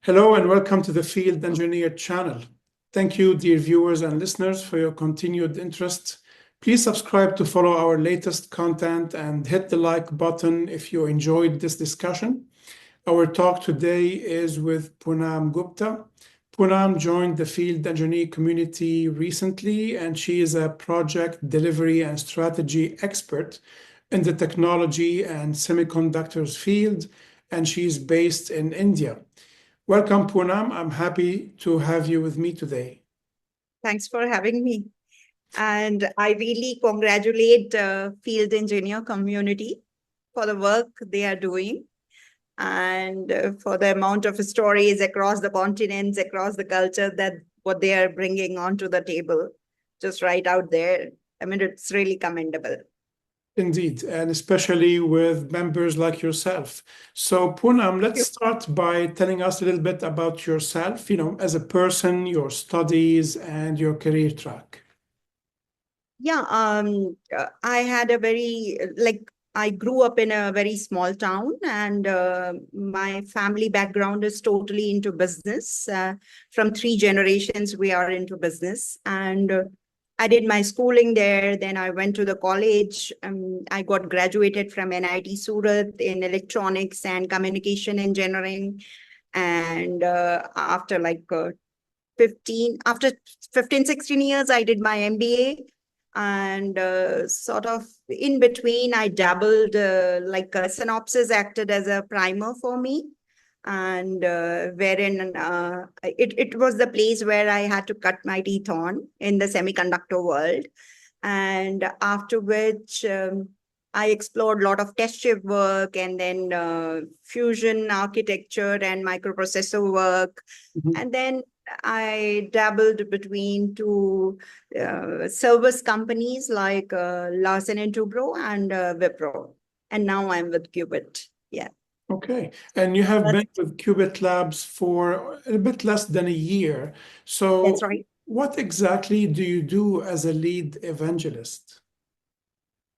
Hello and welcome to the Field Engineer channel. Thank you, dear viewers and listeners, for your continued interest. Please subscribe to follow our latest content and hit the like button if you enjoyed this discussion. Our talk today is with Poonam Gupta. Poonam joined the Field Engineer community recently, and she is a project delivery and strategy expert in the technology and semiconductors field, and she is based in India. Welcome, Poonam. I'm happy to have you with me today. Thanks for having me. And I really congratulate field engineer community for the work they are doing and for the amount of stories across the continents, across the culture that what they are bringing onto the table, just right out there. I mean, it's really commendable. Indeed, and especially with members like yourself. So, Poonam, let's start by telling us a little bit about yourself, as a person, your studies, and your career track. Yeah, I had a I grew up in a very small town, and my family background is totally into business. From three generations, we are into business. And I did my schooling there. Then I went to the college. I got graduated from NIT Surat in electronics and communication engineering. And after 15, 16 years, I did my MBA. And sort of in between, I dabbled, Synopsys acted as a primer for me. And wherein it was the place where I had to cut my teeth on in the semiconductor world. And after which, I explored a lot of test chip work and then fusion architecture and microprocessor work. And then I dabbled between two service companies like Larsen Toubro and Wipro. And now I'm with Qbit. Yeah. Okay. And you have been with Qbit Labs for a bit less than a year. So, That's right. what exactly do you do as a lead evangelist?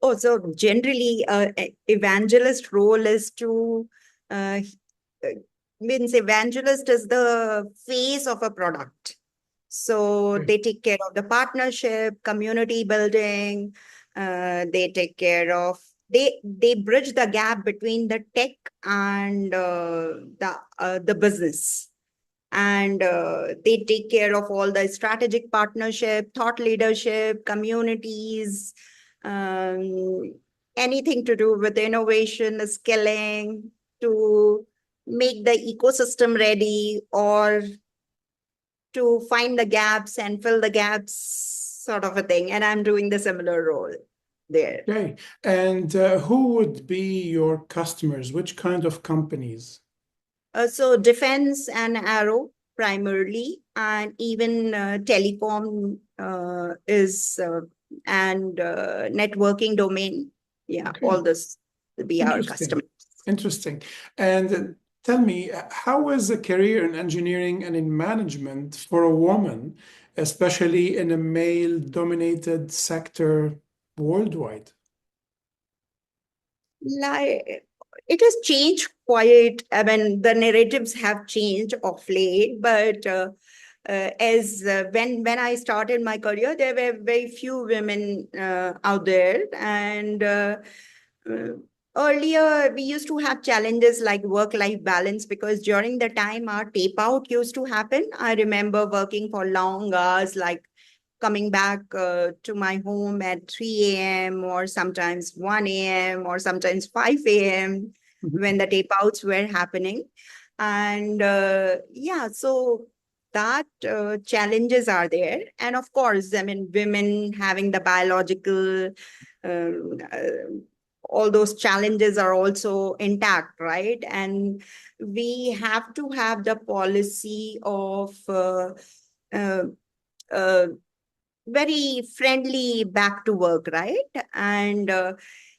Oh, so generally, evangelist role is to means evangelist is the face of a product. So Okay. they take care of the partnership, community building. They take care of they bridge the gap between the tech and the business, and they take care of all the strategic partnership, thought leadership, communities, um, anything to do with innovation, skilling, to make the ecosystem ready or to find the gaps and fill the gaps, sort of a thing. And I'm doing the similar role there. Okay. And who would be your customers? Which kind of companies? So defense and aero primarily, and even telecom is and networking domain. Yeah, Okay. all this will be our Interesting. customers. Interesting. And tell me, how is a career in engineering and in management for a woman, especially in a male-dominated sector worldwide? Like, it has changed quite. I mean, the narratives have changed of late, but as when I started my career, there were very few women out there, and uh, earlier we used to have challenges like work-life balance, because during the time our tape out used to happen. I remember working for long hours, like coming back to my home at 3 a.m. or sometimes 1 a.m. or sometimes 5 a.m. when the tape outs were happening. And yeah, so that challenges are there. And of course, I mean, women having the biological, um, uh, all those challenges are also intact, right? And we have to have the policy of uh, uh, very friendly back to work, right? And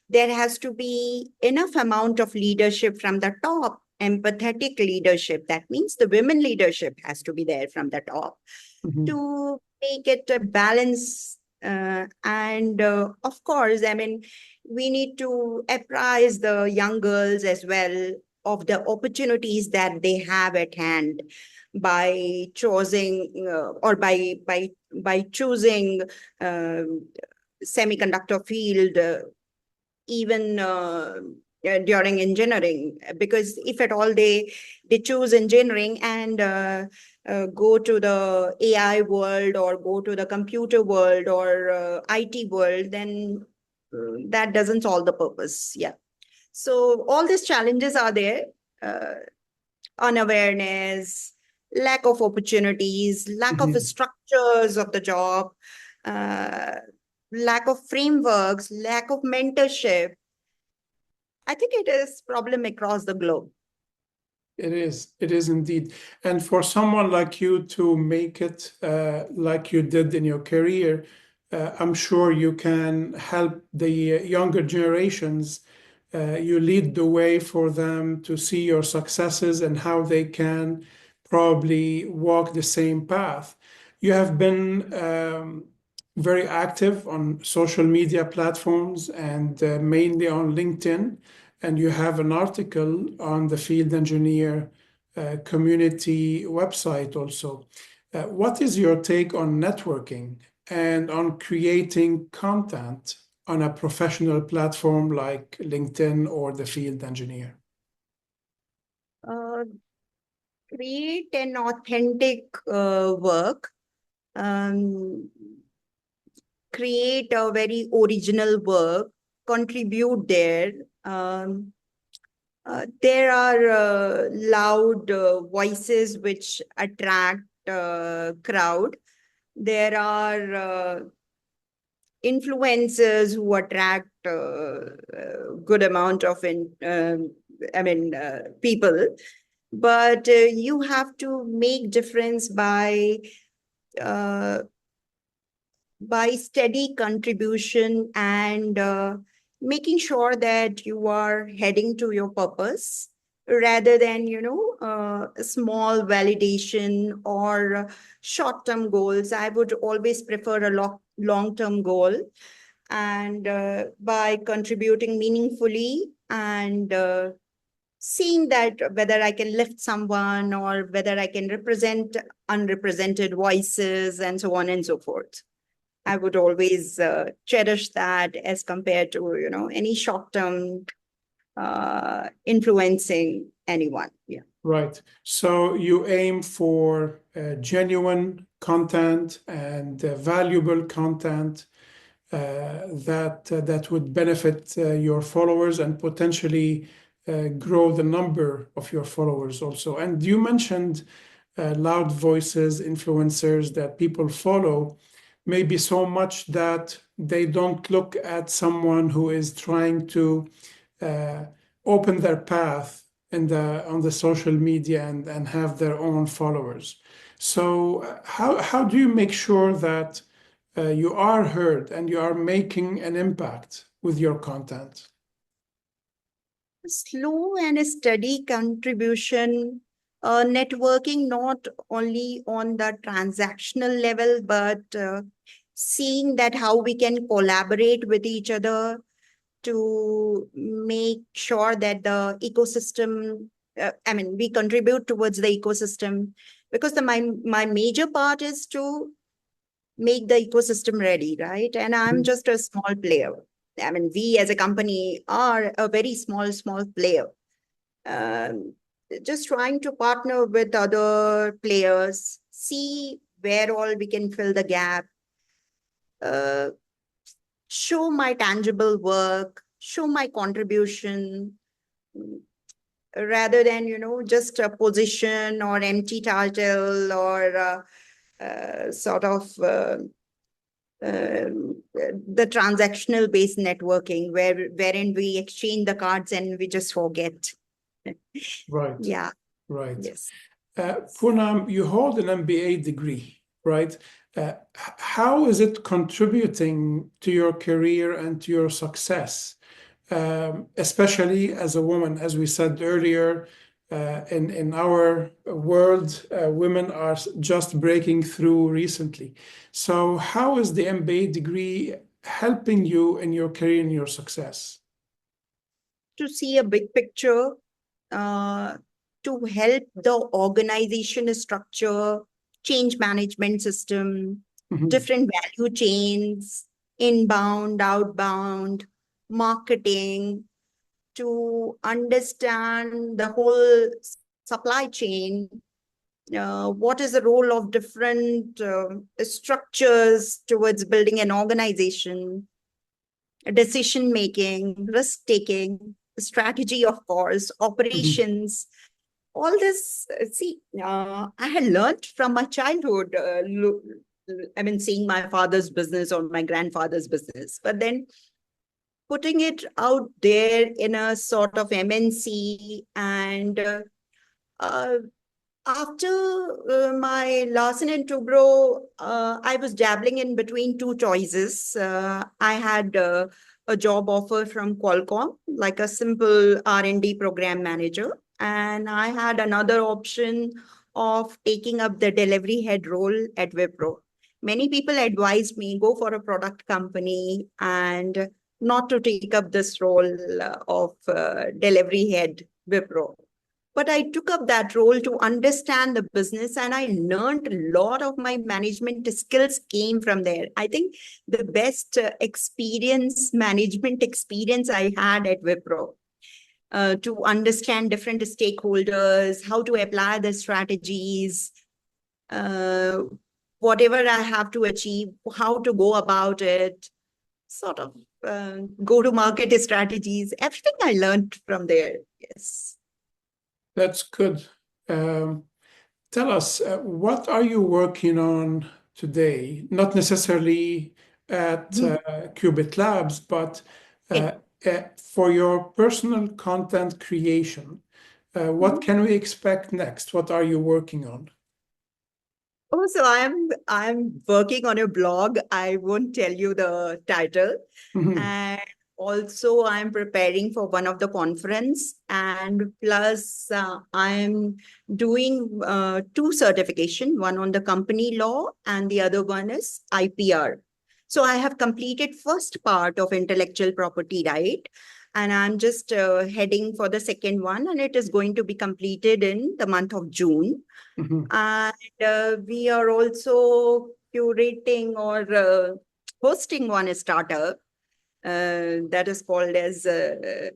there has to be enough amount of leadership from the top, empathetic leadership. That means the women leadership has to be there from the top to make it a balance. And of course, I mean, we need to apprise the young girls as well of the opportunities that they have at hand by choosing or by choosing semiconductor field, even during engineering, because if at all they choose engineering and go to the AI world or go to the computer world or IT world, then that doesn't solve the purpose. Yeah. So all these challenges are there: unawareness, lack of opportunities, lack of structures of the job, uh, lack of frameworks, lack of mentorship. I think it is problem across the globe. It is indeed. And for someone like you to make it like you did in your career, I'm sure you can help the younger generations. You lead the way for them to see your successes and how they can probably walk the same path. You have been very active on social media platforms and mainly on LinkedIn. And you have an article on the field engineer community website also. What is your take on networking and on creating content on a professional platform like LinkedIn or the field engineer? Create an authentic work, create a very original work, contribute there. There are loud voices which attract crowd. There are influencers who attract good amount of people. But you have to make difference by steady contribution and making sure that you are heading to your purpose rather than, small validation or short-term goals. I would always prefer a long-term goal. And by contributing meaningfully and seeing that whether I can lift someone or whether I can represent unrepresented voices and so on and so forth. I would always cherish that as compared to, any short-term influencing anyone. Yeah. Right. So you aim for genuine content and valuable content that would benefit your followers and potentially grow the number of your followers also. And you mentioned loud voices, influencers that people follow, maybe so much that they don't look at someone who is trying to open their path on the social media and have their own followers. So how do you make sure that you are heard and you are making an impact with your content? Slow and steady contribution, networking not only on the transactional level, but seeing that how we can collaborate with each other to make sure that the ecosystem, we contribute towards the ecosystem, because my major part is to make the ecosystem ready, right? And I'm just a small player. We as a company are a very small player. Just trying to partner with other players, see where all we can fill the gap, show my tangible work, show my contribution, rather than, just a position or empty title or sort of the transactional based networking wherein we exchange the cards and we just forget. Right. Yeah. Right. Yes. Poonam, you hold an MBA degree, right? How is it contributing to your career and to your success? Especially as a woman, as we said earlier, in our world, women are just breaking through recently. So how is the MBA degree helping you in your career and your success? To see a big picture, to help the organization structure, change management system, different value chains, inbound, outbound, marketing, to understand the whole supply chain. What is the role of different structures towards building an organization, decision making, risk taking, strategy, of course, operations. All this, I had learned from my childhood. I mean, seeing my father's business or my grandfather's business, but then putting it out there in a sort of MNC. And uh, after my Larsen and Toubro, I was dabbling in between two choices. I had a job offer from Qualcomm, like a simple R&D program manager. And I had another option of taking up the delivery head role at Wipro. Many people advised me, go for a product company and not to take up this role of delivery head Wipro. But I took up that role to understand the business, and I learned a lot of my management skills came from there. I think the best management experience I had at Wipro, to understand different stakeholders, how to apply the strategies, uh, whatever I have to achieve, how to go about it, sort of go-to-market strategies, everything I learned from there. Yes. That's good. Tell us, what are you working on today? Not necessarily at Qbit Labs, but for your personal content creation. What can we expect next? What are you working on? Oh, so I'm working on a blog. I won't tell you the title. And also I'm preparing for one of the conference, and plus I'm doing two certification, one on the company law and the other one is IPR. So I have completed first part of intellectual property right, and I'm just heading for the second one, and it is going to be completed in the month of June. And we are also curating or hosting one startup that is called as, the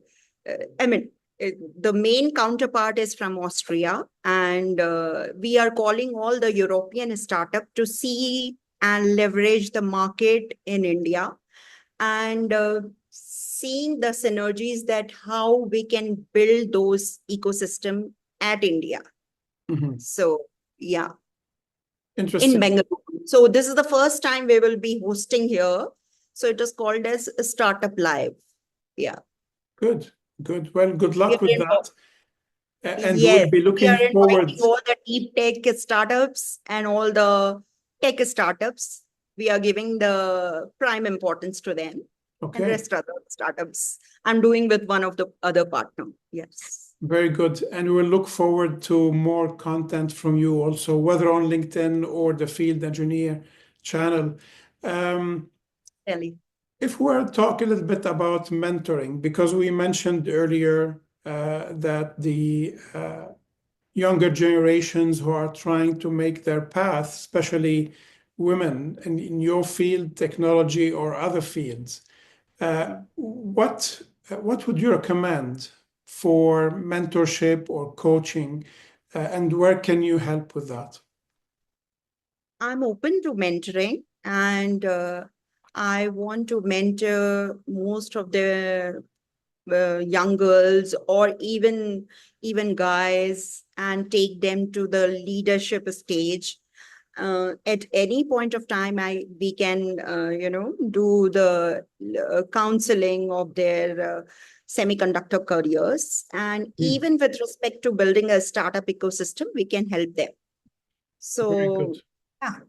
main counterpart is from Austria, and we are calling all the European startup to see and leverage the market in India, and seeing the synergies that how we can build those ecosystem at India. So, yeah. Interesting. In Bengaluru. So this is the first time we will be hosting here. So it is called as Startup Live. Yeah. Good. Well, good luck with that. And Yes, we'll be we are looking forward. inviting all the deep tech startups and all the tech startups. We are giving the prime importance to them. And rest of the startups I'm doing with one of the other partner. Yes. Very good. And we'll look forward to more content from you also, whether on LinkedIn or the Field Engineer channel. If we're talking a little bit about mentoring, because we mentioned earlier that the younger generations who are trying to make their path, especially women in your field, technology or other fields, what would you recommend for mentorship or coaching, and where can you help with that? I'm open to mentoring, and I want to mentor most of the young girls or even guys and take them to the leadership stage. At any point of time, we can do the counseling of their semiconductor careers, and even with respect to building a startup ecosystem, we can help them. So yeah,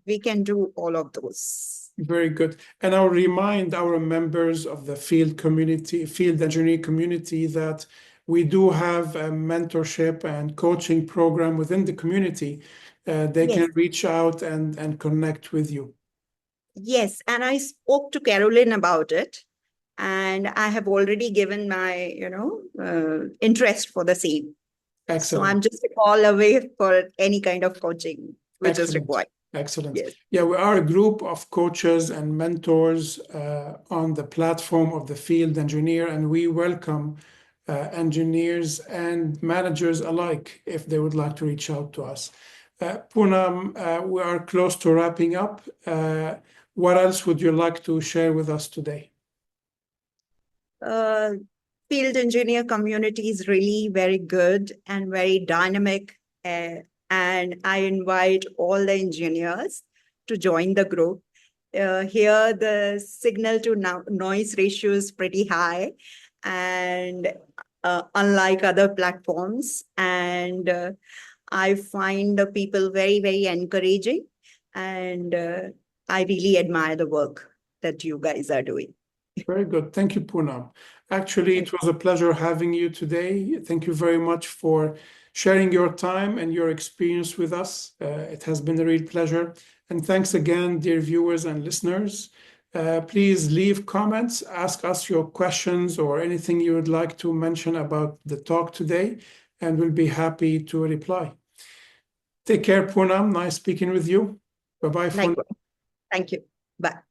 we can do all of those. Very good. And I'll remind our members of the field engineering community, that we do have a mentorship and coaching program within the community. They can reach out and connect with you. Yes, and I spoke to Carolyn about it. and I have already given my, interest for the same. So Excellent. I'm just a call away for any kind of coaching which is required. Excellent. Yes. Yeah, we are a group of coaches and mentors on the platform of the field engineer, and we welcome engineers and managers alike if they would like to reach out to us. Poonam, we are close to wrapping up. What else would you like to share with us today? Field engineer community is really very good and very dynamic. And I invite all the engineers to join the group. Here, the signal to noise ratio is pretty high, and unlike other platforms. And I find the people very, very encouraging. And I really admire the work that you guys are doing. Very good. Thank you, Poonam. Actually, it was a pleasure having you today. Thank you very much for sharing your time and your experience with us. It has been a real pleasure. And thanks again, dear viewers and listeners. Please leave comments, ask us your questions or anything you would like to mention about the talk today, and we'll be happy to reply. Take care, Poonam. Nice speaking with you. Bye-bye for now. Thank you. Bye.